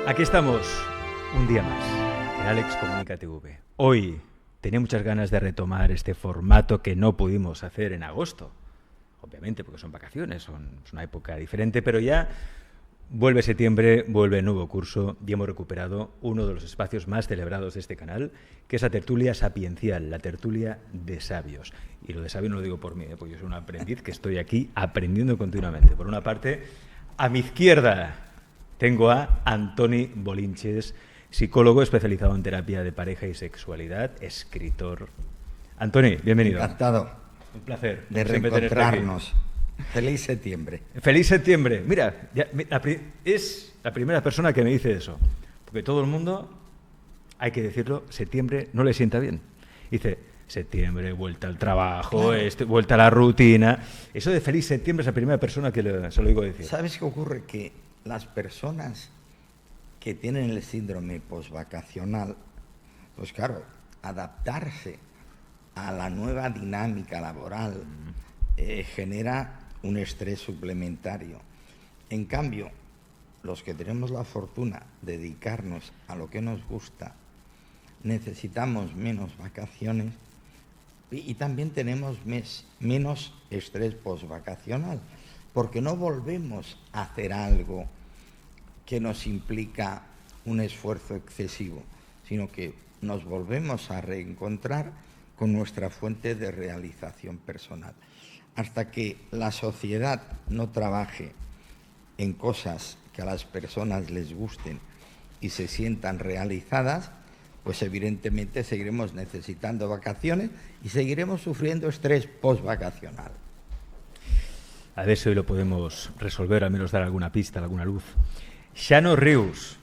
Aquí estamos, un día más, en Alex Comunica TV. Hoy tenía muchas ganas de retomar este formato que no pudimos hacer en agosto. Obviamente, porque son vacaciones, es una época diferente, pero ya vuelve septiembre, vuelve el nuevo curso y hemos recuperado uno de los espacios más celebrados de este canal, que es la tertulia sapiencial, la tertulia de sabios. Y lo de sabio no lo digo por mí, porque yo soy un aprendiz que estoy aquí aprendiendo continuamente. Por una parte, a mi izquierda tengo a Antoni Bolinches, psicólogo especializado en terapia de pareja y sexualidad, escritor. Antoni, bienvenido. Encantado. Un placer. De reencontrarnos. Feliz septiembre. Feliz septiembre. Mira, es la primera persona que me dice eso. Porque todo el mundo, hay que decirlo, septiembre no le sienta bien. Dice, septiembre, vuelta al trabajo, claro, vuelta a la rutina. Eso de feliz septiembre es la primera persona que se lo digo decir. ¿Sabes qué ocurre? Que las personas que tienen el síndrome posvacacional, pues claro, adaptarse a la nueva dinámica laboral genera un estrés suplementario. En cambio, los que tenemos la fortuna de dedicarnos a lo que nos gusta, necesitamos menos vacaciones y también tenemos menos estrés posvacacional, porque no volvemos a hacer algo que nos implica un esfuerzo excesivo, sino que nos volvemos a reencontrar con nuestra fuente de realización personal. Hasta que la sociedad no trabaje en cosas que a las personas les gusten y se sientan realizadas, pues evidentemente seguiremos necesitando vacaciones y seguiremos sufriendo estrés postvacacional. A ver si hoy lo podemos resolver, al menos dar alguna pista, alguna luz. Xanos Rius,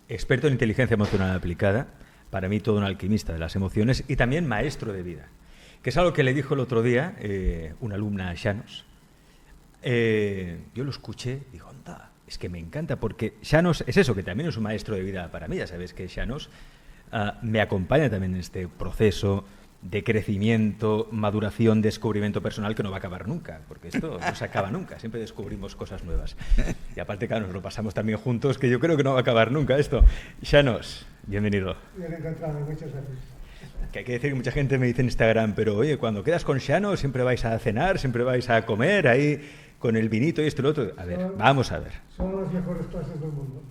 experto en inteligencia emocional aplicada, para mí todo un alquimista de las emociones y también maestro de vida, que es algo que le dijo el otro día una alumna a Xanos. Yo lo escuché y digo, anda, es que me encanta, porque Xanos es eso, que también es un maestro de vida para mí. Ya sabes que Xanos me acompaña también en este proceso de crecimiento, maduración, descubrimiento personal que no va a acabar nunca, porque esto no se acaba nunca, siempre descubrimos cosas nuevas. Y aparte, claro, nos lo pasamos también juntos, que yo creo que no va a acabar nunca esto. Xanos, bienvenido. Bien encontrado, muchas gracias. Que hay que decir que mucha gente me dice en Instagram, pero oye, cuando quedas con Xanos siempre vais a cenar, siempre vais a comer ahí con el vinito y esto y lo otro. A ver, vamos a ver. Son las mejores clases del mundo.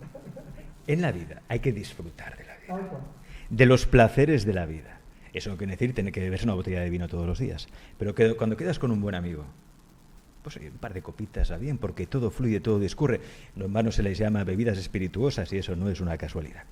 En la vida hay que disfrutar de la vida, de los placeres de la vida. Eso no quiere decir tener que beberse una botella de vino todos los días. Pero que cuando quedas con un buen amigo, pues oye, un par de copitas va bien, porque todo fluye, todo discurre. No en vano se les llama bebidas espirituosas y eso no es una casualidad.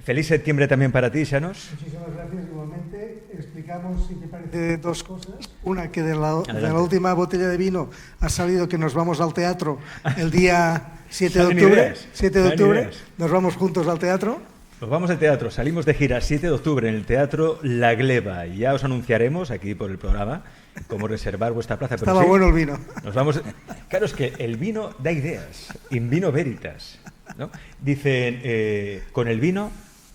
Feliz septiembre también para ti, Xanos. Muchísimas gracias. Igualmente, explicamos, si te parece, dos cosas. Una, que de la última botella de vino ha salido que nos vamos al teatro el día 7 de octubre. 7 de octubre, nos vamos juntos al teatro. Nos vamos al teatro, salimos de gira 7 de octubre en el Teatro La Gleba. Y ya os anunciaremos aquí por el programa cómo reservar vuestra plaza. Pero estaba bueno el vino. Nos vamos. Claro, es que el vino da ideas, in vino veritas, ¿no? Dicen, con el vino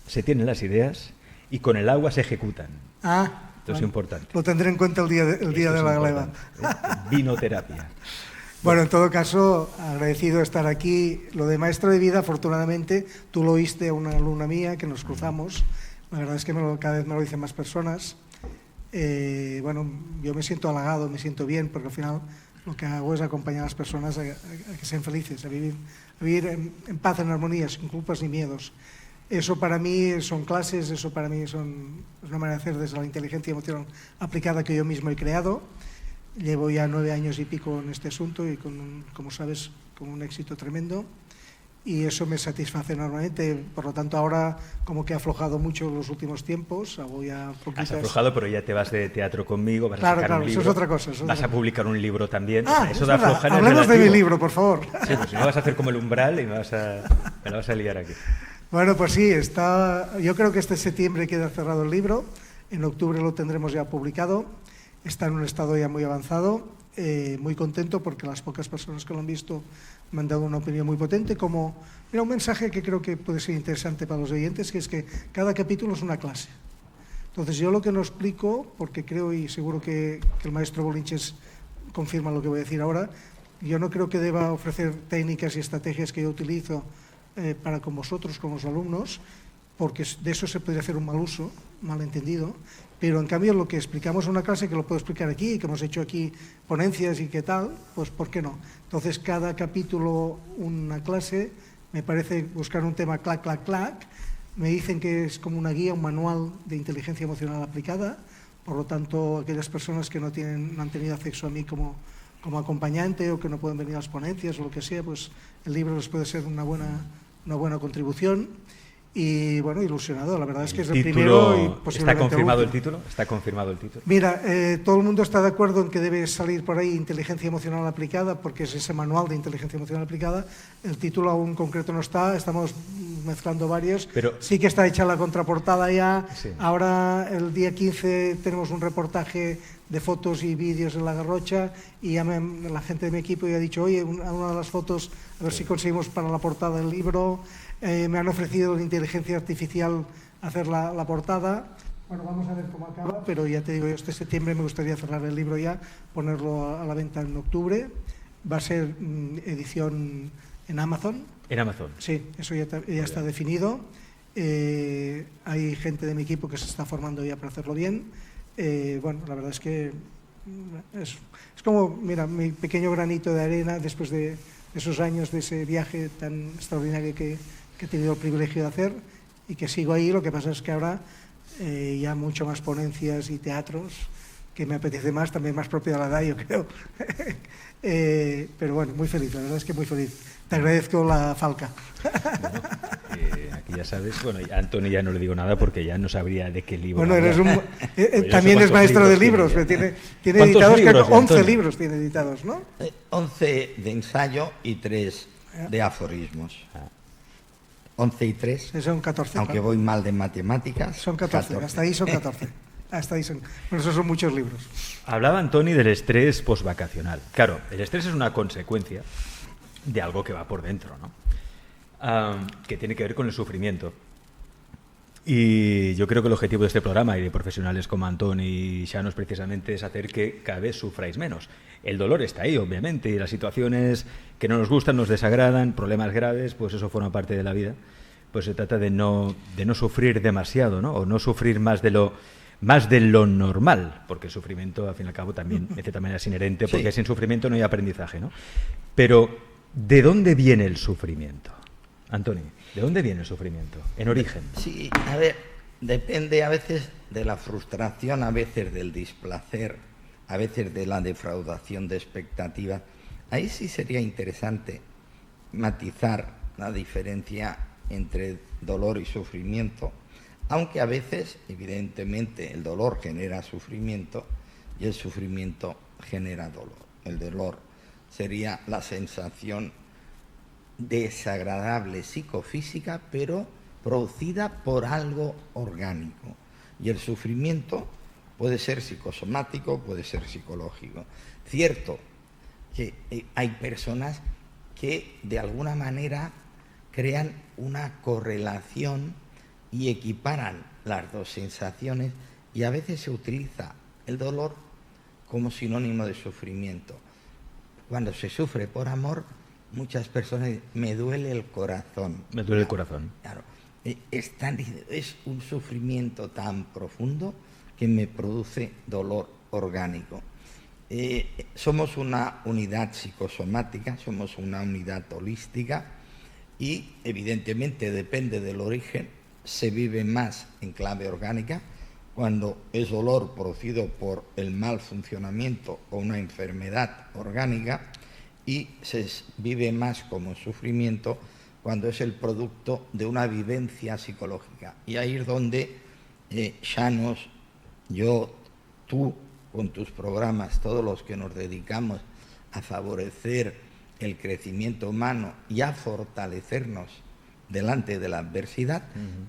se tienen las ideas y con el agua se ejecutan. Esto es importante. Lo tendré en cuenta el día de la gleba. Vinoterapia. Bueno, en todo caso, agradecido de estar aquí. Lo de maestro de vida, afortunadamente, tú lo oíste a una alumna mía que nos cruzamos. La verdad es que cada vez me lo dicen más personas. Bueno, yo me siento halagado, me siento bien, porque al final lo que hago es acompañar a las personas a que sean felices, a vivir en paz, en armonía, sin culpas ni miedos. Eso para mí son clases, eso para mí es una manera de hacer desde la inteligencia emocional aplicada que yo mismo he creado. Llevo ya 9 años y pico en este asunto y, como sabes, con un éxito tremendo. Y eso me satisface enormemente. Por lo tanto, ahora como que he aflojado mucho en los últimos tiempos. Hago ya poquitas... Has aflojado, pero ya te vas de teatro conmigo, vas a sacar un libro. Eso es otra cosa. Vas a publicar un libro también. Eso de aflojar. Hablemos de mi libro, por favor. Sí, pues si no vas a hacer como el umbral y me la vas a liar aquí. Bueno, pues sí, yo creo que este septiembre queda cerrado el libro. En octubre lo tendremos ya publicado. Está en un estado ya muy avanzado, muy contento porque las pocas personas que lo han visto me han dado una opinión muy potente, como un mensaje que creo que puede ser interesante para los oyentes, que es que cada capítulo es una clase. Entonces yo lo que no explico, porque creo y seguro que el maestro Bolinches confirma lo que voy a decir ahora, yo no creo que deba ofrecer técnicas y estrategias que yo utilizo para con vosotros, con los alumnos, porque de eso se podría hacer un mal uso, malentendido, pero en cambio lo que explicamos en una clase, que lo puedo explicar aquí, que hemos hecho aquí ponencias y qué tal, pues ¿por qué no? Entonces cada capítulo una clase, me parece buscar un tema clac, clac, clac, me dicen que es como una guía, un manual de inteligencia emocional aplicada, por lo tanto aquellas personas que no han tenido acceso a mí como acompañante o que no pueden venir a las ponencias o lo que sea, pues el libro les puede ser una buena contribución. Y bueno, ilusionado, la verdad es que es el primero y posiblemente ¿Está confirmado el el título? ¿Está confirmado el título? Mira, todo el mundo está de acuerdo en que debe salir por ahí inteligencia emocional aplicada, porque es ese manual de inteligencia emocional aplicada. El título aún concreto no está, estamos mezclando varios. Pero sí que está hecha la contraportada ya. Sí. Ahora, el día 15, tenemos un reportaje de fotos y vídeos en La Garrocha y ya la gente de mi equipo ya ha dicho, oye, una de las fotos, a ver si conseguimos para la portada del libro. Me han ofrecido la inteligencia artificial hacer la portada. Bueno, vamos a ver cómo acaba, pero ya te digo, este septiembre me gustaría cerrar el libro ya, ponerlo a la venta en octubre. Va a ser edición en Amazon. En Amazon. Sí, eso ya está definido. Hay gente de mi equipo que se está formando ya para hacerlo bien. Bueno, la verdad es que es como, mira, mi pequeño granito de arena después de esos años de ese viaje tan extraordinario que he tenido el privilegio de hacer y que sigo ahí. Lo que pasa es que ahora ya mucho más ponencias y teatros, que me apetece más, también más propio de la edad, yo creo. Pero bueno, muy feliz, la verdad es que muy feliz. Te agradezco la falca. Bueno, aquí ya sabes, bueno, a Antoni ya no le digo nada porque ya no sabría de qué libro. Bueno, eres Pues también es maestro de libros, tiene editados, libros, 11 libros tiene editados, ¿no? 11 de ensayo y 3 de aforismos. 11 y 3, son 14. aunque voy mal de matemáticas. Son 14, hasta ahí son 14. Hasta ahí son, bueno, esos son muchos libros. Hablaba Antoni del estrés postvacacional. Claro, el estrés es una consecuencia de algo que va por dentro, ¿no? Que tiene que ver con el sufrimiento. Y yo creo que el objetivo de este programa y de profesionales como Antoni y Xanos precisamente es hacer que cada vez sufráis menos. El dolor está ahí, obviamente, y las situaciones que no nos gustan, nos desagradan, problemas graves, pues eso forma parte de la vida. Pues se trata de no sufrir demasiado, ¿no? O no sufrir más de lo normal, porque el sufrimiento, al fin y al cabo, también de cierta manera es inherente, porque sin sufrimiento no hay aprendizaje, ¿no? Pero, ¿de dónde viene el sufrimiento? Antoni, ¿de dónde viene el sufrimiento? En origen. Sí, a ver, depende a veces de la frustración, a veces del displacer, a veces de la defraudación de expectativas. Ahí sí sería interesante matizar la diferencia entre dolor y sufrimiento, aunque a veces, evidentemente, el dolor genera sufrimiento y el sufrimiento genera dolor. El dolor sería la sensación desagradable psicofísica, pero producida por algo orgánico. Y el sufrimiento puede ser psicosomático, puede ser psicológico. Cierto que hay personas que de alguna manera crean una correlación y equiparan las dos sensaciones, y a veces se utiliza el dolor como sinónimo de sufrimiento. Cuando se sufre por amor, muchas personas dicen, me duele el corazón. Me duele el corazón. Claro, es un sufrimiento tan profundo que me produce dolor orgánico. Somos una unidad psicosomática, somos una unidad holística y evidentemente depende del origen, se vive más en clave orgánica cuando es dolor producido por el mal funcionamiento o una enfermedad orgánica, y se vive más como sufrimiento cuando es el producto de una vivencia psicológica. Y ahí es donde Xanos, yo, tú, con tus programas, todos los que nos dedicamos a favorecer el crecimiento humano y a fortalecernos delante de la adversidad,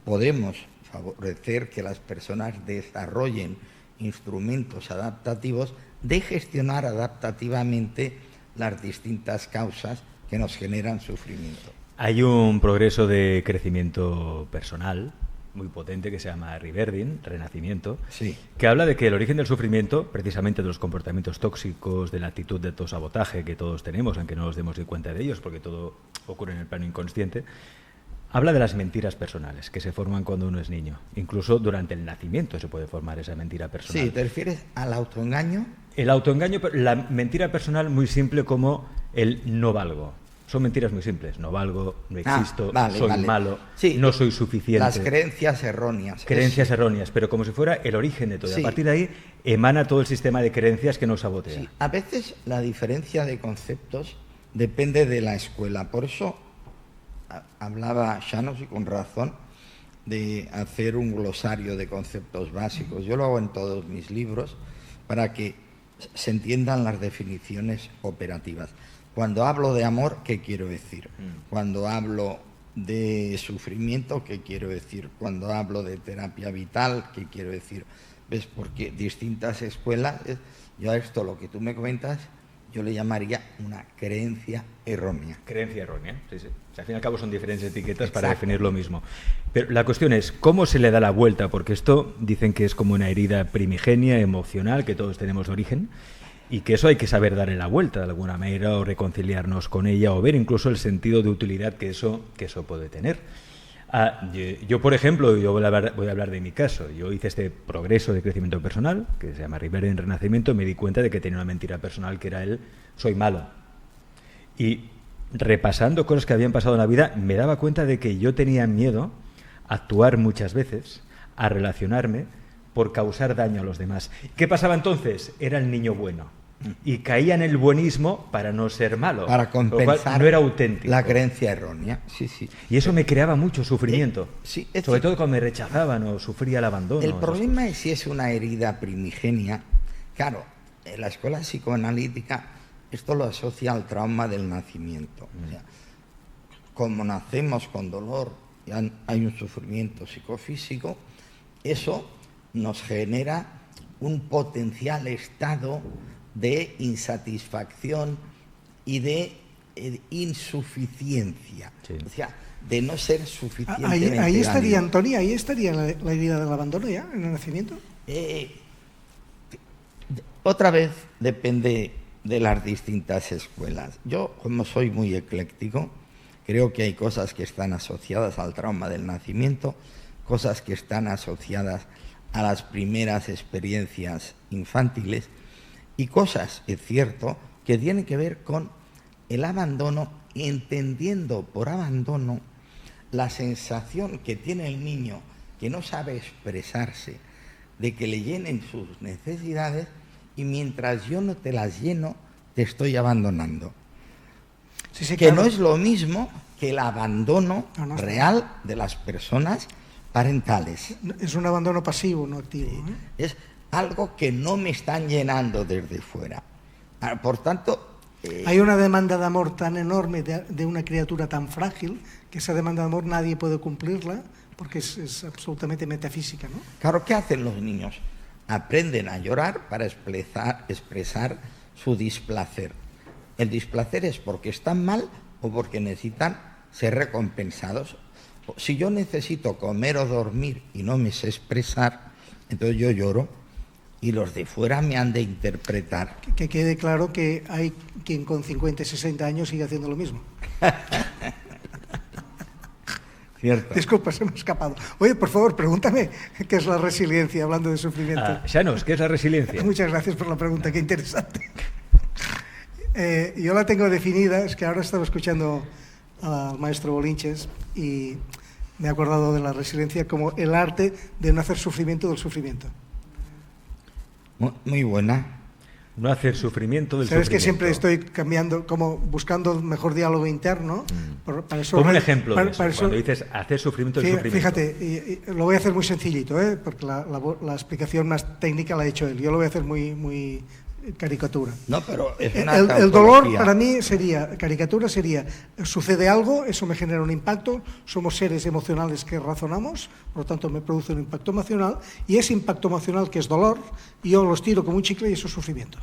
podemos favorecer que las personas desarrollen instrumentos adaptativos de gestionar adaptativamente las distintas causas que nos generan sufrimiento. Hay un progreso de crecimiento personal muy potente que se llama Reverding, Renacimiento, sí, que habla de que el origen del sufrimiento, precisamente de los comportamientos tóxicos, de la actitud de autosabotaje que todos tenemos, aunque no nos demos cuenta de ellos, porque todo ocurre en el plano inconsciente, Habla de las mentiras personales que se forman cuando uno es niño. Incluso durante el nacimiento se puede formar esa mentira personal. Sí, ¿te refieres al autoengaño? El autoengaño, la mentira personal muy simple como el no valgo. Son mentiras muy simples. No valgo, no existo, soy malo, sí, no soy suficiente. Las creencias erróneas. Creencias erróneas, pero como si fuera el origen de todo. Sí. A partir de ahí emana todo el sistema de creencias que nos sabotea. Sí. A veces la diferencia de conceptos depende de la escuela. Por eso hablaba Llanos, y con razón, de hacer un glosario de conceptos básicos. Yo lo hago en todos mis libros para que se entiendan las definiciones operativas. Cuando hablo de amor, ¿qué quiero decir? Cuando hablo de sufrimiento, ¿qué quiero decir? Cuando hablo de terapia vital, ¿qué quiero decir? ¿Ves? Porque distintas escuelas, yo a esto, lo que tú me comentas, yo le llamaría una creencia errónea. Creencia errónea, sí, sí. O sea, al fin y al cabo son diferentes etiquetas para definir lo mismo. Pero la cuestión es, ¿cómo se le da la vuelta? Porque esto dicen que es como una herida primigenia, emocional, que todos tenemos de origen, y que eso hay que saber darle la vuelta de alguna manera, o reconciliarnos con ella, o ver incluso el sentido de utilidad que eso puede tener. Yo, por ejemplo, voy a hablar de mi caso. Yo hice este progreso de crecimiento personal, que se llama Rivera en Renacimiento, y me di cuenta de que tenía una mentira personal que era el soy malo. Y repasando cosas que habían pasado en la vida, me daba cuenta de que yo tenía miedo a actuar muchas veces, a relacionarme, por causar daño a los demás. ¿Qué pasaba entonces? Era el niño bueno. Y caía en el buenismo para no ser malo. Para compensar no era auténtico. La creencia errónea. Sí, sí. Y eso me creaba mucho sufrimiento. Sí, sobre todo cuando me rechazaban o sufría el abandono. El problema es si es una herida primigenia. Claro, en la escuela psicoanalítica esto lo asocia al trauma del nacimiento. O sea, como nacemos con dolor y hay un sufrimiento psicofísico, eso nos genera un potencial estado de insatisfacción y de insuficiencia, sí. O sea, de no ser suficientemente ahí estaría, Antoni, ahí estaría la herida del abandono ya, en el nacimiento. Otra vez depende de las distintas escuelas. Yo, como soy muy ecléctico, creo que hay cosas que están asociadas al trauma del nacimiento, cosas que están asociadas a las primeras experiencias infantiles y cosas, es cierto, que tienen que ver con el abandono, entendiendo por abandono la sensación que tiene el niño que no sabe expresarse, de que le llenen sus necesidades y mientras yo no te las lleno, te estoy abandonando. Sí, que claro. No es lo mismo que el abandono real de las personas parentales. Es un abandono pasivo, no activo. Sí. Es algo que no me están llenando desde fuera. Por tanto... Hay una demanda de amor tan enorme de una criatura tan frágil que esa demanda de amor nadie puede cumplirla porque es absolutamente metafísica, ¿no? Claro, ¿qué hacen los niños? Aprenden a llorar para expresar su displacer. El displacer es porque están mal o porque necesitan ser recompensados. Si yo necesito comer o dormir y no me sé expresar, entonces yo lloro y los de fuera me han de interpretar. Que quede claro que hay quien con 50 y 60 años sigue haciendo lo mismo. Cierto. Disculpa, se me ha escapado. Oye, por favor, pregúntame qué es la resiliencia, hablando de sufrimiento. Llanos, ¿qué es la resiliencia? Muchas gracias por la pregunta, qué interesante. Yo la tengo definida, es que ahora estaba escuchando al maestro Bolinches y me he acordado de la resiliencia como el arte de no hacer sufrimiento del sufrimiento. Muy buena. No hacer sufrimiento del Sabes sufrimiento. que siempre estoy cambiando, como buscando el mejor diálogo interno. Para eso, como un ejemplo de eso, cuando dices hacer sufrimiento del sufrimiento. Fíjate, lo voy a hacer muy sencillito, porque la explicación más técnica la ha hecho él. Yo lo voy a hacer muy caricatura. No, pero es una el dolor para mí sería, caricatura sería, sucede algo, eso me genera un impacto, somos seres emocionales que razonamos, por lo tanto me produce un impacto emocional, y ese impacto emocional que es dolor, yo los tiro como un chicle y eso es sufrimiento.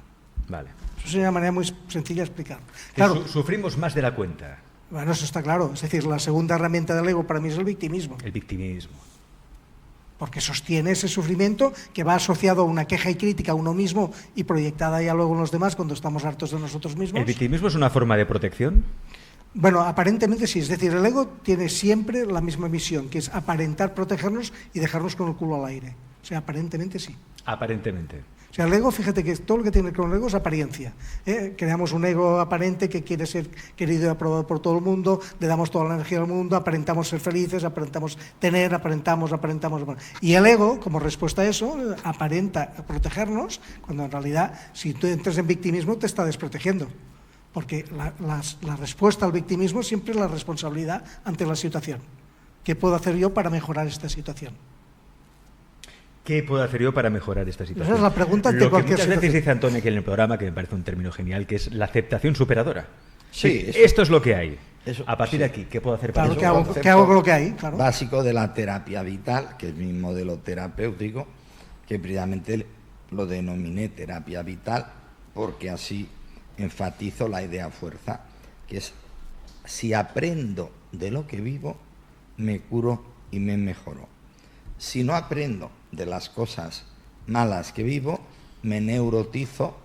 Vale. Eso sería una manera muy sencilla de explicar. Claro, sufrimos más de la cuenta. Bueno, eso está claro. Es decir, la segunda herramienta del ego para mí es el victimismo. El victimismo. Porque sostiene ese sufrimiento que va asociado a una queja y crítica a uno mismo y proyectada ya luego en los demás cuando estamos hartos de nosotros mismos. ¿El victimismo es una forma de protección? Bueno, aparentemente sí. Es decir, el ego tiene siempre la misma misión, que es aparentar protegernos y dejarnos con el culo al aire. O sea, aparentemente sí. Aparentemente. O sea, el ego, fíjate que todo lo que tiene con el ego es apariencia. Creamos un ego aparente que quiere ser querido y aprobado por todo el mundo, le damos toda la energía al mundo, aparentamos ser felices, aparentamos tener, aparentamos. Y el ego, como respuesta a eso, aparenta protegernos, cuando en realidad, si tú entras en victimismo, te está desprotegiendo. Porque la respuesta al victimismo siempre es la responsabilidad ante la situación. ¿Qué puedo hacer yo para mejorar esta situación? ¿Qué puedo hacer yo para mejorar esta situación? Esa es la pregunta ante Lo que cualquier muchas veces situación. dice Antonio aquí en el programa, que me parece un término genial, que es la aceptación superadora. Sí, Esto es lo que hay. Eso, A partir de aquí, ¿qué puedo hacer para Claro, eso? ¿qué hago con lo que hay? Claro. Básico de la terapia vital, que es mi modelo terapéutico, que precisamente lo denominé terapia vital, porque así enfatizo la idea fuerza, que es: si aprendo de lo que vivo, me curo y me mejoro. Si no aprendo de las cosas malas que vivo, me neurotizo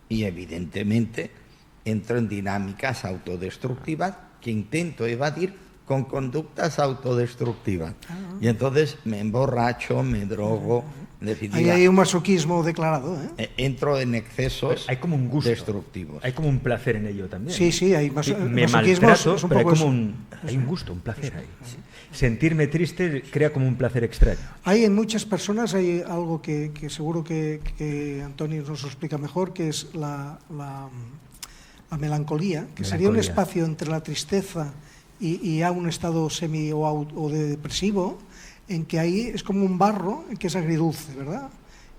y evidentemente entro en dinámicas autodestructivas que intento evadir con conductas autodestructivas. Y entonces me emborracho, me drogo, en definitiva, Ahí hay un masoquismo declarado, ¿eh? entro en excesos Hay como un gusto. destructivos. Hay como un placer en ello también. Sí, hay Me masoquismo. maltrato, es un pero hay poco como eso. hay un gusto, un placer ahí. Sentirme triste crea como un placer extraño. Hay en muchas personas hay algo que seguro que Antonio nos lo explica mejor, que es la melancolía, que sería un Melancolía. espacio entre la tristeza y a un estado semi o de depresivo, en que ahí es como un barro que es agridulce, ¿verdad?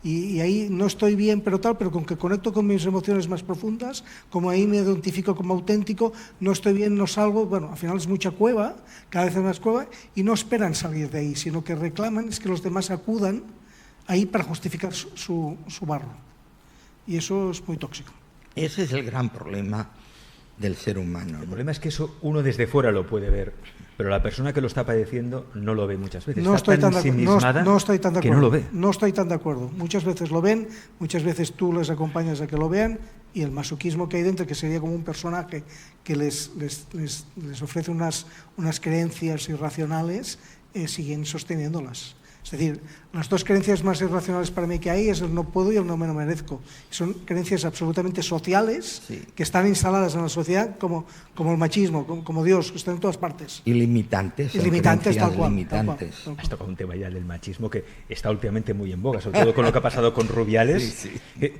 Y ahí no estoy bien, pero con que conecto con mis emociones más profundas, como ahí me identifico como auténtico, no estoy bien, no salgo, bueno, al final es mucha cueva, cada vez es más cueva, y no esperan salir de ahí, sino que reclaman es que los demás acudan ahí para justificar su barro. Y eso es muy tóxico. Ese es el gran problema del ser humano, El ¿no? problema es que eso uno desde fuera lo puede ver, pero la persona que lo está padeciendo no lo ve muchas veces. No Está estoy tan tan de acuerdo. ensimismada No estoy tan de que acuerdo. no lo ve. No estoy tan de acuerdo. Muchas veces lo ven, muchas veces tú les acompañas a que lo vean, y el masoquismo que hay dentro, que sería como un personaje que les ofrece unas creencias irracionales, siguen sosteniéndolas. Es decir, las dos creencias más irracionales para mí que hay es el no puedo y el no me lo merezco. Son creencias absolutamente sociales, Sí. que están instaladas en la sociedad como el machismo, como Dios, que están en todas partes. Y limitantes. son Limitantes, creencias tal cual. limitantes. Has tocado un tema ya del machismo que está últimamente muy en boga, sobre todo con lo que ha pasado con Rubiales, Sí,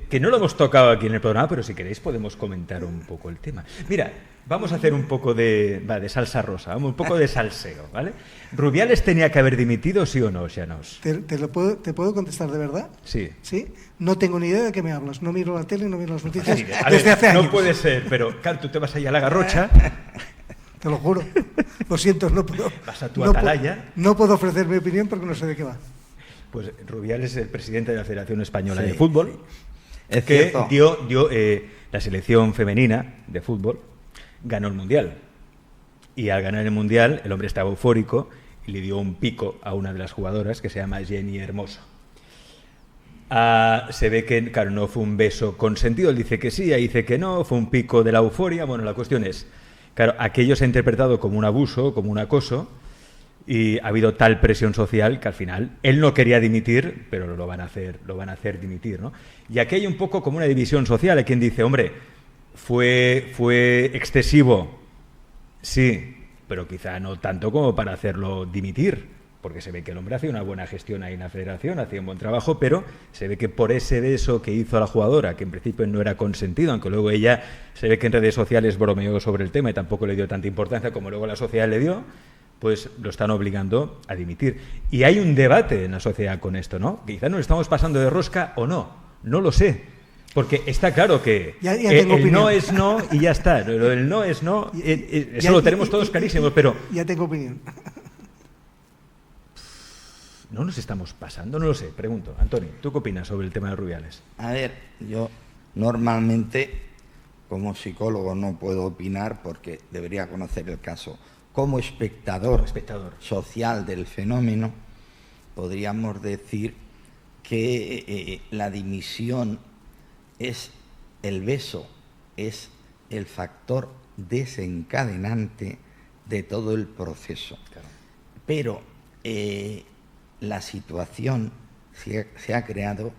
que no lo hemos tocado aquí en el programa, pero si queréis podemos comentar un poco el tema. Mira, vamos a hacer un poco de salsa rosa, un poco de salseo, ¿vale? ¿Rubiales tenía que haber dimitido, sí o no, Llanos? ¿Te puedo contestar de verdad? Sí. ¿Sí? No tengo ni idea de qué me hablas. No miro la tele, no miro las noticias Sí, a desde ver, hace años. no puede ser, pero claro, tú te vas ahí a la Garrocha, Te lo juro. Lo siento, no puedo. vas a tu no atalaya. No puedo ofrecer mi opinión porque no sé de qué va. Pues Rubiales es el presidente de la Federación Española Sí, de Fútbol, sí. Es que cierto. dio la selección femenina de fútbol, ganó el Mundial. Y al ganar el Mundial, el hombre estaba eufórico y le dio un pico a una de las jugadoras que se llama Jenny Hermoso. Se ve que, claro, no fue un beso consentido, él dice que sí, ella dice que no, fue un pico de la euforia. Bueno, la cuestión es, claro, aquello se ha interpretado como un abuso, como un acoso, y ha habido tal presión social que al final él no quería dimitir, pero lo van a hacer dimitir, ¿no? Y aquí hay un poco como una división social, hay quien dice, hombre, fue excesivo, sí, pero quizá no tanto como para hacerlo dimitir, porque se ve que el hombre hacía una buena gestión ahí en la federación, hacía un buen trabajo, pero se ve que por ese beso que hizo a la jugadora, que en principio no era consentido, aunque luego ella se ve que en redes sociales bromeó sobre el tema y tampoco le dio tanta importancia como luego la sociedad le dio, pues lo están obligando a dimitir. Y hay un debate en la sociedad con esto, ¿no? Quizá nos estamos pasando de rosca o no, no lo sé. Porque está claro que Ya tengo el no opinión. es no y ya está. Lo del no es no, eso lo tenemos todos clarísimo, pero Ya tengo opinión. ¿no nos estamos pasando? No lo sé, pregunto. Antonio, ¿tú qué opinas sobre el tema de Rubiales? A ver, yo normalmente como psicólogo no puedo opinar porque debería conocer el caso. Como espectador, social del fenómeno, podríamos decir que la dimisión es el beso, es el factor desencadenante de todo el proceso. Claro. Pero la situación se ha creado,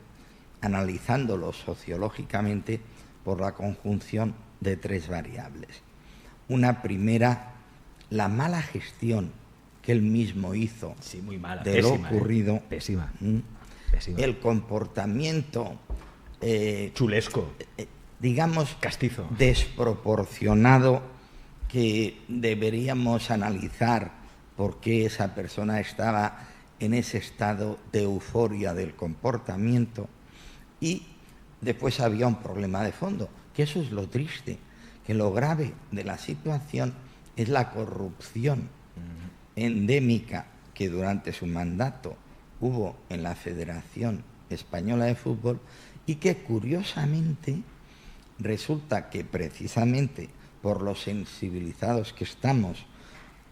analizándolo sociológicamente, por la conjunción de 3 variables. Una primera, la mala gestión que él mismo hizo muy mala, de pésima, lo ocurrido. Pésima. El comportamiento chulesco, digamos, castizo, desproporcionado, que deberíamos analizar por qué esa persona estaba en ese estado de euforia del comportamiento. Y después había un problema de fondo, que eso es lo triste, que lo grave de la situación es la corrupción endémica que durante su mandato hubo en la Federación Española de Fútbol, y que curiosamente resulta que precisamente por lo sensibilizados que estamos,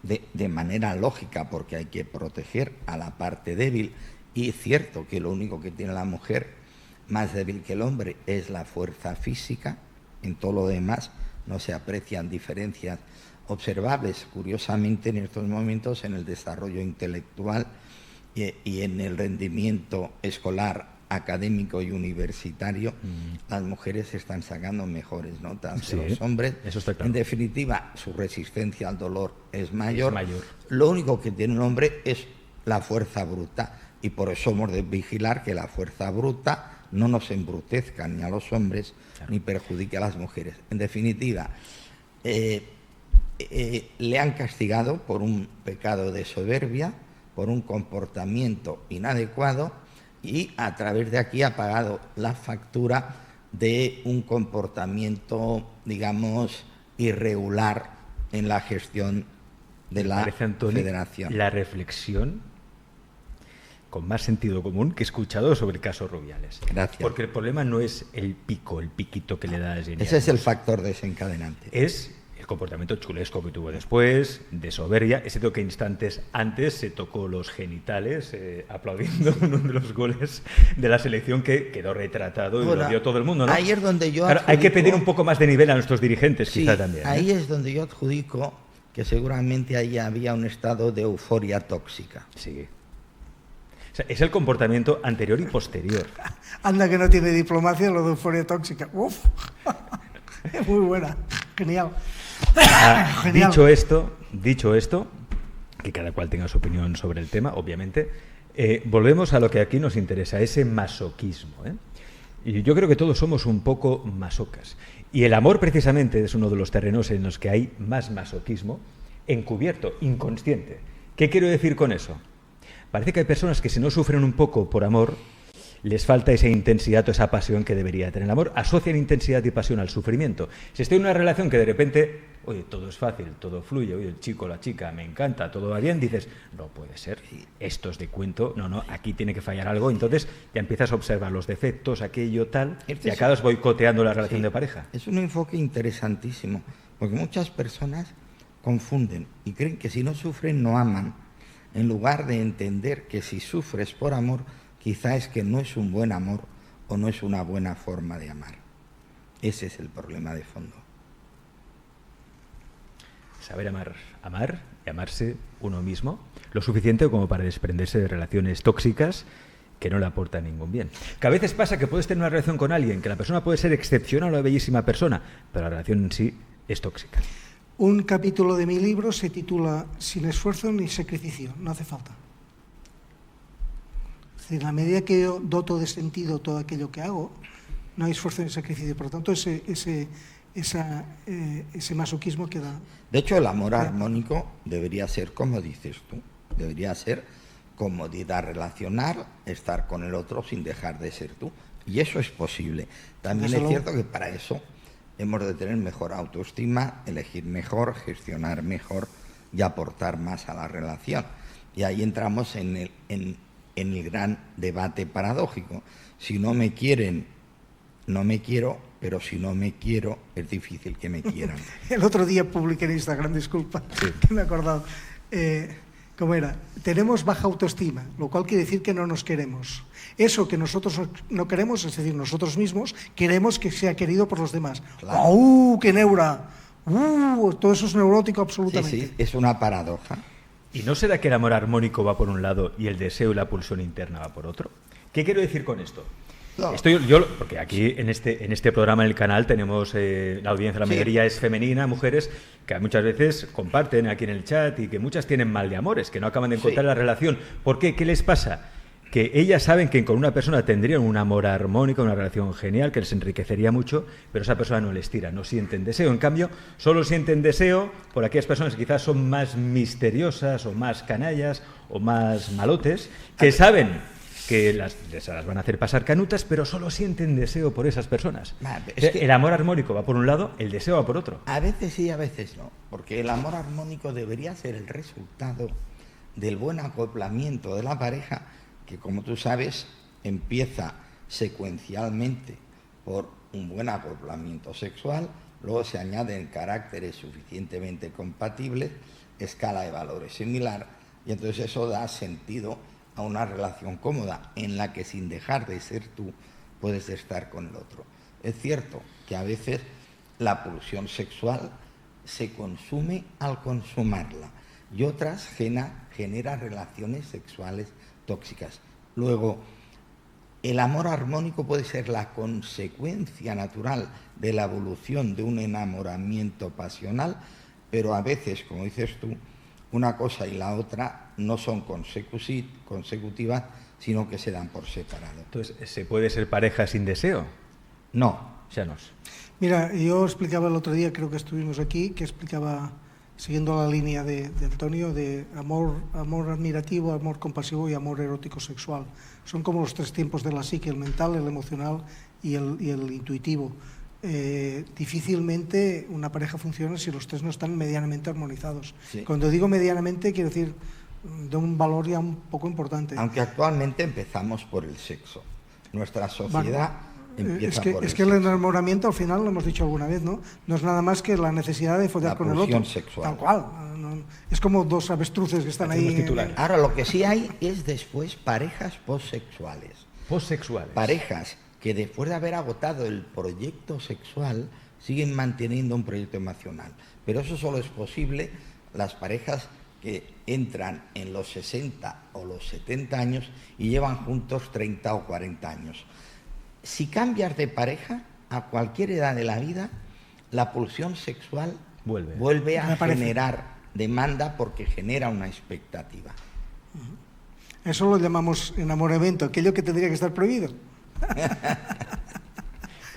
de manera lógica, porque hay que proteger a la parte débil, y es cierto que lo único que tiene la mujer más débil que el hombre es la fuerza física, en todo lo demás no se aprecian diferencias observables, curiosamente, en estos momentos, en el desarrollo intelectual y en el rendimiento escolar, académico y universitario. Las mujeres están sacando mejores notas que los hombres. Eso está claro. En definitiva, su resistencia al dolor es mayor. Lo único que tiene un hombre es la fuerza bruta, y por eso hemos de vigilar que la fuerza bruta no nos embrutezca ni a los hombres, claro, ni perjudique a las mujeres. En definitiva, le han castigado por un pecado de soberbia, por un comportamiento inadecuado, y a través de aquí ha pagado la factura de un comportamiento, digamos, irregular en la gestión de la Federación. La reflexión con más sentido común que he escuchado sobre el caso Rubiales. Gracias. Porque el problema no es el piquito que le da a Jenny. Ese es el factor desencadenante. Es el comportamiento chulesco que tuvo después, de soberbia. Es cierto que instantes antes se tocó los genitales aplaudiendo uno de los goles de la selección, que quedó retratado y lo vio todo el mundo, ¿no? Ahí es donde yo hay que pedir un poco más de nivel a nuestros dirigentes, sí, quizá también. Ahí es donde yo adjudico que seguramente ahí había un estado de euforia tóxica. Sí. O sea, es el comportamiento anterior y posterior. Anda que no tiene diplomacia lo de euforia tóxica. Uf. Muy buena. Genial. Genial. Dicho esto, que cada cual tenga su opinión sobre el tema, obviamente, volvemos a lo que aquí nos interesa, ese masoquismo. Y yo creo que todos somos un poco masocas. Y el amor, precisamente, es uno de los terrenos en los que hay más masoquismo encubierto, inconsciente. ¿Qué quiero decir con eso? Parece que hay personas que, si no sufren un poco por amor, les falta esa intensidad o esa pasión que debería tener el amor. Asocian intensidad y pasión al sufrimiento. Si estoy en una relación que de repente, oye, todo es fácil, todo fluye, oye, el chico, la chica, me encanta, todo va bien, dices, no puede ser, esto es de cuento, no, aquí tiene que fallar algo. Entonces ya empiezas a observar los defectos, aquello, tal, y acabas boicoteando la relación de pareja. Es un enfoque interesantísimo, porque muchas personas confunden y creen que si no sufren no aman, en lugar de entender que si sufres por amor, quizá es que no es un buen amor o no es una buena forma de amar. Ese es el problema de fondo. Saber amar y amarse uno mismo, lo suficiente como para desprenderse de relaciones tóxicas que no le aportan ningún bien. Que a veces pasa que puedes tener una relación con alguien, que la persona puede ser excepcional o una bellísima persona, pero la relación en sí es tóxica. Un capítulo de mi libro se titula Sin esfuerzo ni sacrificio, no hace falta. En la medida que yo doto de sentido todo aquello que hago, no hay esfuerzo ni sacrificio. Por lo tanto, ese masoquismo queda... De hecho, el amor armónico debería ser como dices tú. Debería ser comodidad relacional, estar con el otro sin dejar de ser tú. Y eso es posible. También es cierto que para eso hemos de tener mejor autoestima, elegir mejor, gestionar mejor y aportar más a la relación. Y ahí entramos en el gran debate paradójico. Si no me quieren, no me quiero, pero si no me quiero, es difícil que me quieran. El otro día publiqué en Instagram, disculpa, que me he acordado, ¿cómo era? Tenemos baja autoestima, lo cual quiere decir que no nos queremos. Eso que nosotros no queremos, es decir, nosotros mismos, queremos que sea querido por los demás. Claro. ¡Oh, qué neura! todo eso es neurótico absolutamente. Sí, es una paradoja. ¿Y no será que el amor armónico va por un lado y el deseo y la pulsión interna va por otro? ¿Qué quiero decir con esto? No. Porque aquí en este programa en el canal tenemos la audiencia, la mayoría es femenina, mujeres que muchas veces comparten aquí en el chat y que muchas tienen mal de amores, que no acaban de encontrar la relación. ¿Por qué? ¿Qué les pasa? Que ellas saben que con una persona tendrían un amor armónico, una relación genial, que les enriquecería mucho, pero esa persona no les tira, no sienten deseo. En cambio, solo sienten deseo por aquellas personas que quizás son más misteriosas o más canallas o más malotes, que saben que les las van a hacer pasar canutas, pero solo sienten deseo por esas personas. El amor armónico va por un lado, el deseo va por otro. A veces sí, a veces no, porque el amor armónico debería ser el resultado del buen acoplamiento de la pareja, que como tú sabes empieza secuencialmente por un buen acoplamiento sexual, luego se añaden caracteres suficientemente compatibles, escala de valores similar, y entonces eso da sentido a una relación cómoda en la que sin dejar de ser tú puedes estar con el otro. Es cierto que a veces la pulsión sexual se consume al consumarla y otras genera relaciones sexuales tóxicas. Luego, el amor armónico puede ser la consecuencia natural de la evolución de un enamoramiento pasional, pero a veces, como dices tú, una cosa y la otra no son consecutivas, sino que se dan por separado. Entonces, ¿se puede ser pareja sin deseo? No. Llanos. Mira, yo explicaba el otro día, creo que estuvimos aquí, que explicaba, siguiendo la línea de Antonio, de amor admirativo, amor compasivo y amor erótico sexual. Son como los tres tiempos de la psique, el mental, el emocional y el intuitivo. Difícilmente una pareja funciona si los tres no están medianamente armonizados. Sí. Cuando digo medianamente, quiero decir de un valor ya un poco importante. Aunque actualmente empezamos por el sexo. Nuestra sociedad empieza por el sexo. El enamoramiento, al final, lo hemos dicho alguna vez, ¿no? No es nada más que la necesidad de follar con el otro. Sexual. Tal cual. Es como dos avestruces que están ahí. Ahora, lo que sí hay es después parejas posexuales. Posexuales. Parejas que después de haber agotado el proyecto sexual siguen manteniendo un proyecto emocional. Pero eso solo es posible las parejas que entran en los 60 o los 70 años y llevan juntos 30 o 40 años. Si cambias de pareja a cualquier edad de la vida, la pulsión sexual vuelve a generar demanda porque genera una expectativa. Eso lo llamamos enamoramiento, aquello que tendría que estar prohibido.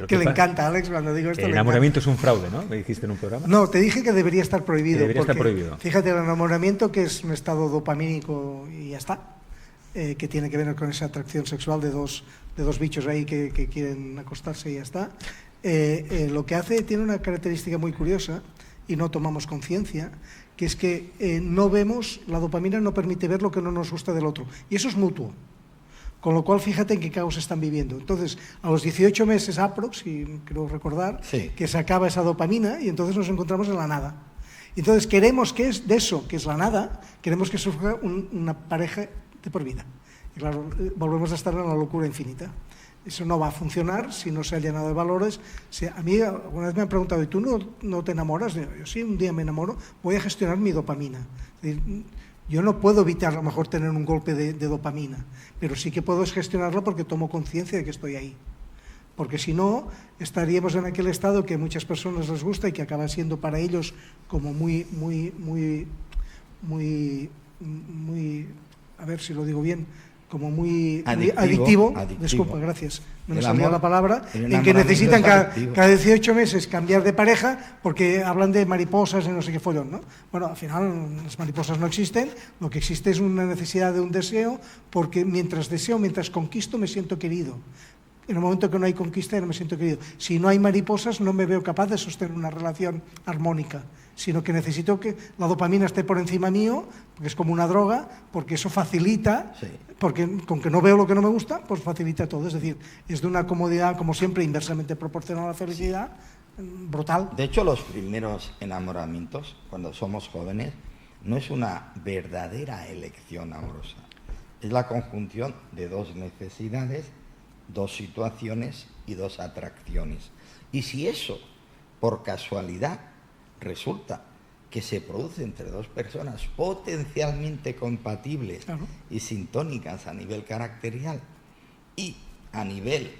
Que le encanta a Alex cuando digo esto. El enamoramiento es un fraude, ¿no? Me dijiste en un programa. No, te dije que debería estar prohibido. Debería estar prohibido. Fíjate, el enamoramiento, que es un estado dopamínico y ya está, que tiene que ver con esa atracción sexual de dos bichos ahí que quieren acostarse y ya está. Lo que hace tiene una característica muy curiosa y no tomamos conciencia, que es que no vemos, la dopamina no permite ver lo que no nos gusta del otro. Y eso es mutuo. Con lo cual, fíjate en qué caos están viviendo. Entonces, a los 18 meses aprox, y creo recordar, que se acaba esa dopamina y entonces nos encontramos en la nada. Entonces, queremos que es de eso, que es la nada, queremos que surja una pareja de por vida. Y claro, volvemos a estar en la locura infinita. Eso no va a funcionar si no se ha llenado de valores. A mí alguna vez me han preguntado, ¿y tú no te enamoras? Yo sí, un día me enamoro, voy a gestionar mi dopamina. Es decir, yo no puedo evitar a lo mejor tener un golpe de dopamina, pero sí que puedo gestionarlo porque tomo conciencia de que estoy ahí. Porque si no, estaríamos en aquel estado que a muchas personas les gusta y que acaba siendo para ellos como muy, a ver si lo digo bien, como muy adictivo. Disculpa, gracias. No me salía la palabra. En que necesitan cada 18 meses cambiar de pareja porque hablan de mariposas y no sé qué follón, ¿no? Bueno, al final las mariposas no existen. Lo que existe es una necesidad de un deseo, porque mientras conquisto, me siento querido. En el momento que no hay conquista, no me siento querido. Si no hay mariposas, no me veo capaz de sostener una relación armónica, sino que necesito que la dopamina esté por encima mío, porque es como una droga, porque eso facilita, porque con que no veo lo que no me gusta, pues facilita todo. Es decir, es de una comodidad, como siempre, inversamente proporcional a la felicidad, brutal. De hecho, los primeros enamoramientos, cuando somos jóvenes, no es una verdadera elección amorosa. Es la conjunción de dos necesidades, dos situaciones y dos atracciones. Y si eso, por casualidad, resulta que se produce entre dos personas potencialmente compatibles y sintónicas a nivel caracterial y a nivel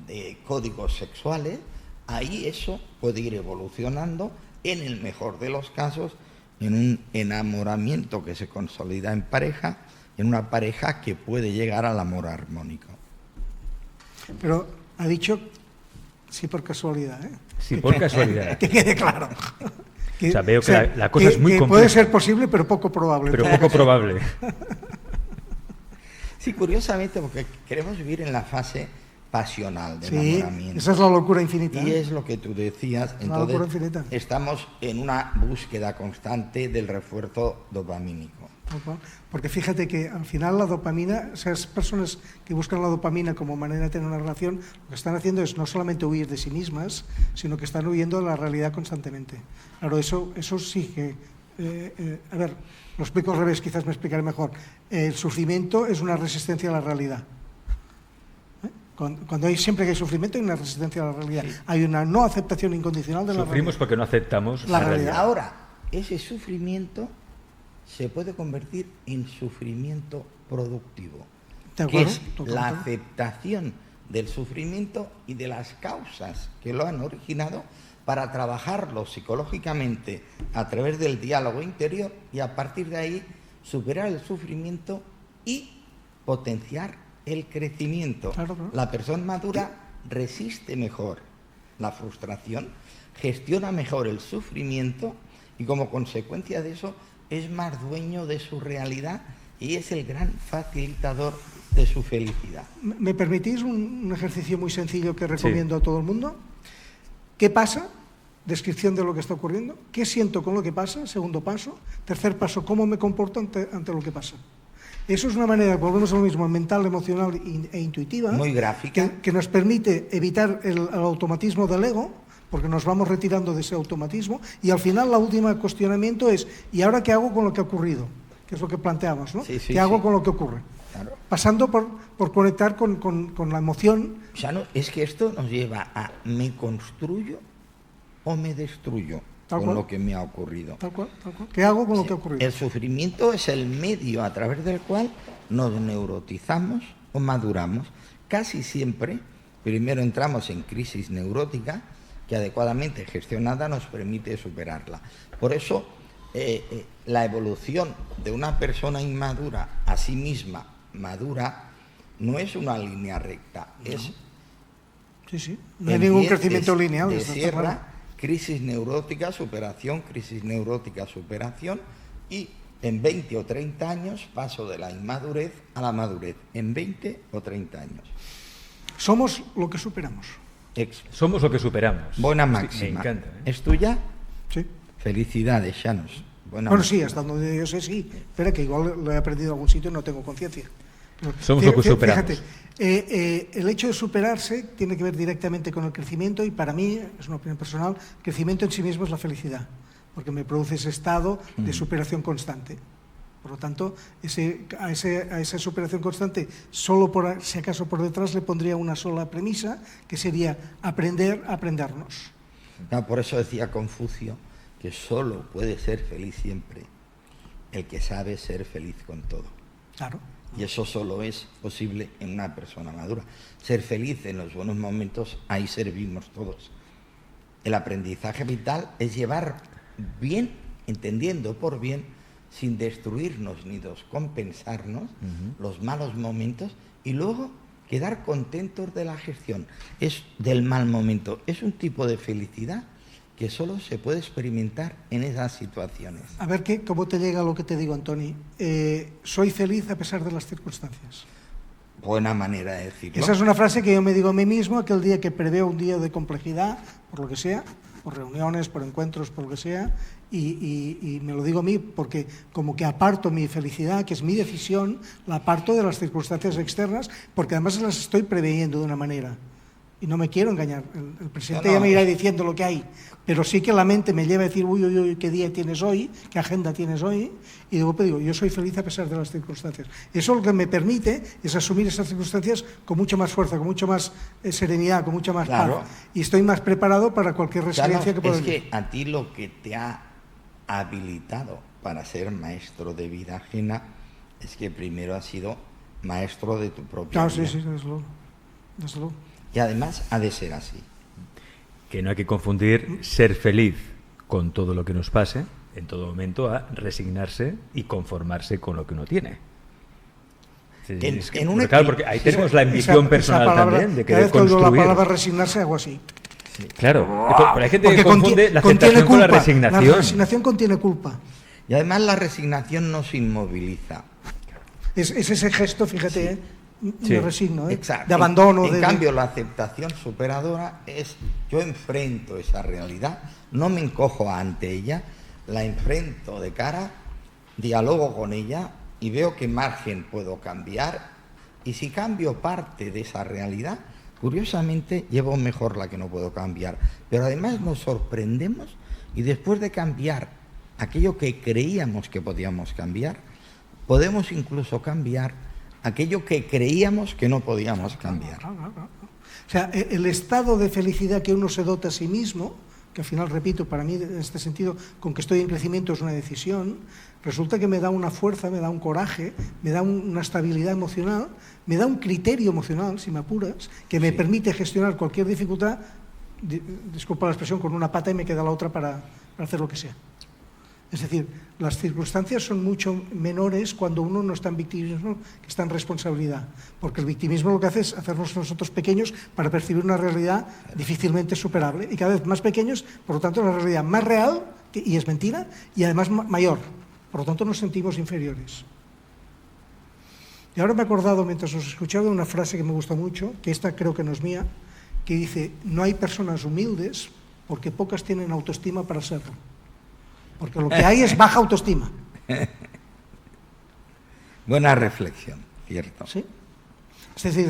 de códigos sexuales, ahí eso puede ir evolucionando, en el mejor de los casos, en un enamoramiento que se consolida en pareja, en una pareja que puede llegar al amor armónico. Pero ha dicho sí por casualidad, ¿eh? Sí, por casualidad. Que quede claro. O sea, veo que la cosa es muy compleja. Puede ser posible, pero poco probable. Pero poco probable. Sí, curiosamente, porque queremos vivir en la fase pasional de enamoramiento. Esa es la locura infinita. Y es lo que tú decías. Entonces, estamos en una búsqueda constante del refuerzo dopamínico. Porque fíjate que al final la dopamina, o sea, esas personas que buscan la dopamina como manera de tener una relación, lo que están haciendo es no solamente huir de sí mismas, sino que están huyendo de la realidad constantemente. Claro, eso sí que... a ver, lo explico al revés, quizás me explicaré mejor. El sufrimiento es una resistencia a la realidad. Cuando siempre que hay sufrimiento hay una resistencia a la realidad. Sí. Hay una no aceptación incondicional de la realidad. Sufrimos porque no aceptamos la realidad. Ahora, ese sufrimiento se puede convertir en sufrimiento productivo, que es la aceptación del sufrimiento y de las causas que lo han originado para trabajarlo psicológicamente a través del diálogo interior y a partir de ahí superar el sufrimiento y potenciar el crecimiento. Claro. La persona madura resiste mejor la frustración, gestiona mejor el sufrimiento y como consecuencia de eso es más dueño de su realidad y es el gran facilitador de su felicidad. ¿Me permitís un ejercicio muy sencillo que recomiendo a todo el mundo? ¿Qué pasa? Descripción de lo que está ocurriendo. ¿Qué siento con lo que pasa? Segundo paso. Tercer paso, ¿cómo me comporto ante lo que pasa? Eso es una manera, volvemos a lo mismo, mental, emocional e intuitiva. Muy gráfica. Que nos permite evitar el automatismo del ego, porque nos vamos retirando de ese automatismo, y al final la última cuestionamiento es, ¿y ahora qué hago con lo que ha ocurrido? Que es lo que planteamos, ¿no? ¿Qué hago con lo que ocurre? Claro. Pasando por conectar con la emoción. O sea, no, es que esto nos lleva a ¿me construyo o me destruyo con lo que me ha ocurrido? Tal cual. ¿Qué hago con lo que ha ocurrido? El sufrimiento es el medio a través del cual nos neurotizamos o maduramos. Casi siempre, primero entramos en crisis neurótica, que adecuadamente gestionada nos permite superarla. Por eso, la evolución de una persona inmadura a sí misma madura no es una línea recta, es... Sí, no hay ningún crecimiento lineal. De sierra, crisis neurótica, superación, y en 20 o 30 años paso de la inmadurez a la madurez, en 20 o 30 años. Somos lo que superamos. Somos lo que superamos. Buena máxima. Me encanta. ¿Es tuya? Sí. Felicidades, Llanos. Bueno, sí, hasta donde yo sé, sí. Espera, que igual lo he aprendido en algún sitio y no tengo conciencia. Somos lo que superamos. Fíjate, el hecho de superarse tiene que ver directamente con el crecimiento y para mí, es una opinión personal, el crecimiento en sí mismo es la felicidad, porque me produce ese estado de superación constante. Por lo tanto, a esa superación constante, solo por si acaso por detrás le pondría una sola premisa, que sería aprender a aprendernos. No, por eso decía Confucio que solo puede ser feliz siempre el que sabe ser feliz con todo. Claro. Y eso solo es posible en una persona madura. Ser feliz en los buenos momentos, ahí servimos todos. El aprendizaje vital es llevar bien, entendiendo por bien, sin destruirnos ni descompensarnos los malos momentos y luego quedar contentos de la gestión. Es del mal momento. Es un tipo de felicidad que solo se puede experimentar en esas situaciones. A ver, ¿cómo te llega lo que te digo, Antoni? Soy feliz a pesar de las circunstancias. Buena manera de decirlo. Esa es una frase que yo me digo a mí mismo aquel día que preveo un día de complejidad, por lo que sea, por reuniones, por encuentros, por lo que sea, y me lo digo a mí porque como que aparto mi felicidad, que es mi decisión, la aparto de las circunstancias externas, porque además las estoy preveyendo de una manera. Y no me quiero engañar. El presidente No, no. ya me irá diciendo lo que hay, pero sí que la mente me lleva a decir, uy, uy, uy, qué día tienes hoy, qué agenda tienes hoy, y luego digo, yo soy feliz a pesar de las circunstancias. Eso lo que me permite es asumir esas circunstancias con mucha más fuerza, con mucha más serenidad, con mucha más Claro. paz, y estoy más preparado para cualquier resiliencia que pueda Es venir. que a ti lo que te ha habilitado para ser maestro de vida ajena es que primero has sido maestro de tu propia Claro, vida. sí, desde luego. Desde luego. Y además ha de ser así. Que no hay que confundir ser feliz con todo lo que nos pase en todo momento a resignarse y conformarse con lo que uno tiene. Sí, En- es que- en un porque, claro, equi- porque ahí Esa- tenemos la ambición esa personal palabra, también de cada querer vez que oigo la construir. palabra resignarse hago así. Claro, pero hay gente que Porque confunde la contiene aceptación con la culpa. resignación. La resignación contiene culpa. Y además la resignación nos inmoviliza. Es ese gesto, fíjate, me Sí. resigno, Exacto. de abandono. En de, cambio, la aceptación superadora es yo enfrento esa realidad, no me encojo ante ella, la enfrento de cara, dialogo con ella y veo qué margen puedo cambiar. Y si cambio parte de esa realidad, curiosamente llevo mejor la que no puedo cambiar. Pero además nos sorprendemos y después de cambiar aquello que creíamos que podíamos cambiar, podemos incluso cambiar aquello que creíamos que no podíamos cambiar. O sea, el estado de felicidad que uno se dota a sí mismo, que al final, repito, para mí en este sentido, con que estoy en crecimiento es una decisión, resulta que me da una fuerza, me da un coraje, me da una estabilidad emocional, me da un criterio emocional, si me apuras, que me permite gestionar cualquier dificultad, disculpa la expresión, con una pata y me queda la otra para hacer lo que sea. Es decir, las circunstancias son mucho menores cuando uno no está en victimismo, que está en responsabilidad. Porque el victimismo lo que hace es hacernos nosotros pequeños para percibir una realidad difícilmente superable. Y cada vez más pequeños, por lo tanto, la realidad más real, y es mentira, y además mayor. Por lo tanto, nos sentimos inferiores. Y ahora me he acordado, mientras os escuchaba, de una frase que me gusta mucho, que esta creo que no es mía, que dice, no hay personas humildes porque pocas tienen autoestima para serlo. Porque lo que hay es baja autoestima. Buena reflexión, cierto. ¿Sí? Es decir,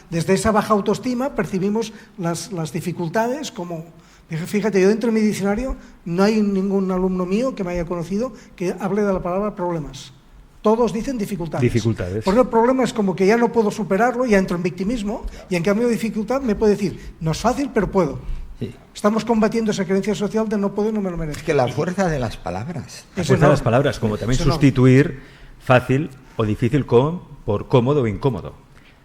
desde esa baja autoestima percibimos las dificultades como... Fíjate, yo dentro de mi diccionario no hay ningún alumno mío que me haya conocido que hable de la palabra problemas. Todos dicen dificultades. Dificultades. Por eso el problema es como que ya no puedo superarlo, ya entro en victimismo, y en cambio dificultad me puede decir, no es fácil, pero puedo. Sí. Estamos combatiendo esa creencia social de no puedo y no me lo Es merezco. que la fuerza de las palabras. La Es fuerza de las enorme. palabras, como también Es enorme. sustituir fácil o difícil por cómodo o incómodo.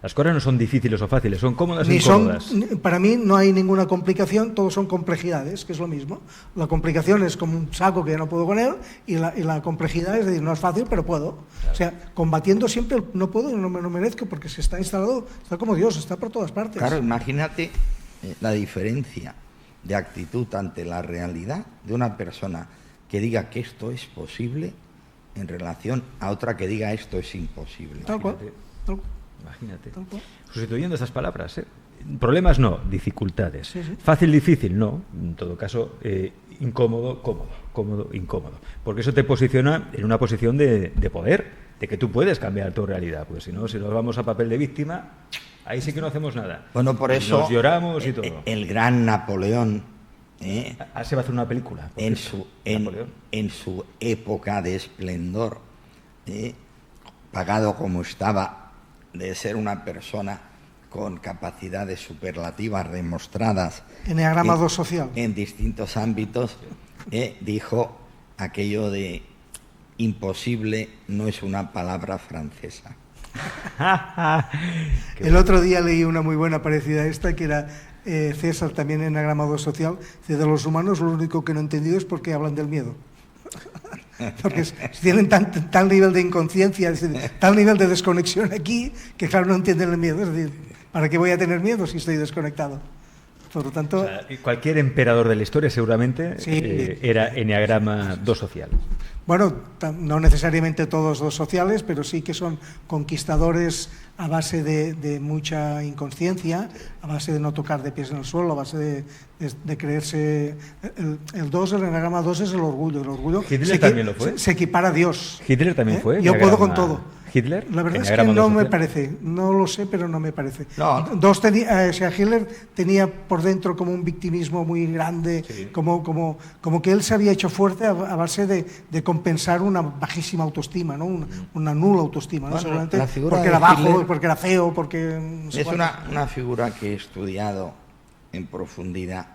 Las cosas no son difíciles o fáciles, son cómodas o Ni son, incómodas. para mí no hay ninguna complicación, todos son complejidades, que es lo mismo. La complicación es como un saco que ya no puedo con él, y la complejidad es decir, no es fácil, pero puedo. Claro. O sea, combatiendo siempre el no puedo y no me lo merezco, porque se está instalado, está como Dios, está por todas partes. Claro, imagínate la diferencia de actitud ante la realidad de una persona que diga que esto es posible en relación a otra que diga esto es imposible. Tal cual. Tal cual. Imagínate. Tal cual. Sustituyendo estas palabras. Problemas no, dificultades. Sí, sí. Fácil, difícil, no. En todo caso, incómodo, cómodo. Cómodo, incómodo. Porque eso te posiciona en una posición de poder, de que tú puedes cambiar tu realidad. Porque si no, si nos vamos a papel de víctima, ahí sí que no hacemos nada. Bueno, por eso nos lloramos y todo. el gran Napoleón, Se va a hacer una película. en Napoleón. su época de esplendor, pagado como estaba de ser una persona con capacidades superlativas demostradas Enneagrama 2 social. en distintos ámbitos, dijo aquello de imposible no es una palabra francesa. El otro día leí una muy buena parecida a esta, que era César, también en Enneagrama 2 social, de los humanos lo único que no he entendido es por qué hablan del miedo. Porque tienen tal nivel de inconsciencia, tal nivel de desconexión aquí, que claro, no entienden el miedo. Es decir, ¿para qué voy a tener miedo si estoy desconectado? Por lo tanto... O sea, cualquier emperador de la historia seguramente Sí. Era Enneagrama 2 social. Bueno, no necesariamente todos dos sociales, pero sí que son conquistadores a base de mucha inconsciencia, a base de no tocar de pies en el suelo, a base de creerse... El 2, el Enneagrama 2 es el orgullo. El orgullo Hitler también lo fue. se equipara a Dios. Hitler también fue. Yo puedo con Enneagrama- todo. Hitler? La verdad es que ¿Enneagrama no me social? parece, no lo sé, pero no me parece. No. O sea, Hitler tenía por dentro como un victimismo muy grande, Sí. como que él se había hecho fuerte a base de compensar una bajísima autoestima, ¿no? Una nula autoestima, ¿no? Bueno, Seguramente la figura porque de era bajo, Hitler porque era feo, porque... no sé es cuánto. una figura que he estudiado en profundidad.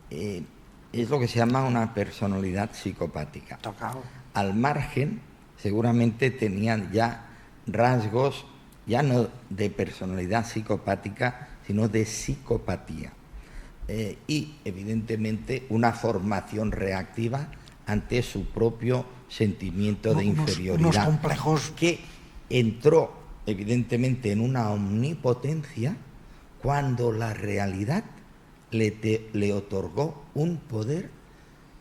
Es lo que se llama una personalidad psicopática. Tocado. Al margen, seguramente tenían ya rasgos, ya no de personalidad psicopática, sino de psicopatía. Y, evidentemente, una formación reactiva ante su propio sentimiento de inferioridad. Unos complejos. Que entró, evidentemente, en una omnipotencia cuando la realidad le otorgó un poder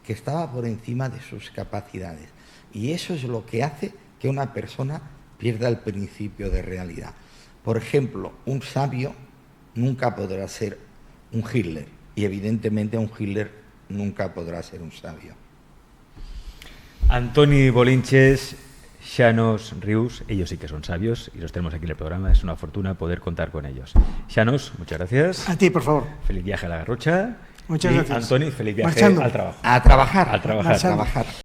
que estaba por encima de sus capacidades. Y eso es lo que hace que una persona pierda el principio de realidad. Por ejemplo, un sabio nunca podrá ser un Hitler, y evidentemente un Hitler nunca podrá ser un sabio. Antoni Bolinches, Xanos Rius, ellos sí que son sabios y los tenemos aquí en el programa. Es una fortuna poder contar con ellos. Xanos, muchas gracias. A ti, por favor. Feliz viaje a la Garrocha. Muchas Y gracias. Antoni, feliz viaje Marchando. al trabajo. A trabajar. A trabajar. A trabajar.